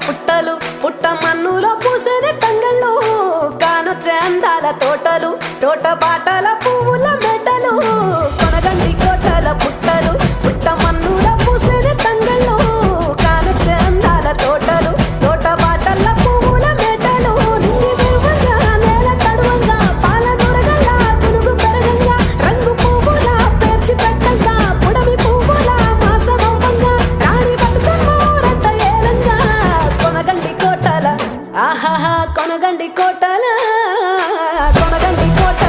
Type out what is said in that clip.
పుట్టలు పుట్ట మన్నులో పూసేది తంగళ్ళు కానొచ్చే అందాల తోటలు తోట బాటల పువ్వుల మెటలు కొనగండి కోటల పుట్టలు పుట్ట మన్నులో పూసేది తంగళ్ళు కానొచ్చే అందాల తోటలు తోట బాటల పువ్వుల మెటలు నింగి దేవంగా నేల తడువంగా పాల నొరగల్లా పునుగు పెరగంగా రంగు పువ్వుల పేర్చి పెట్టంగా పుడమి పువ్వుల మాసవంగా రాణి బతుకమ్మ ఊరంతా ఏలంగా కొనగండి కోటల ఆహాహా కొనగండి కోటల కొనగండి కోట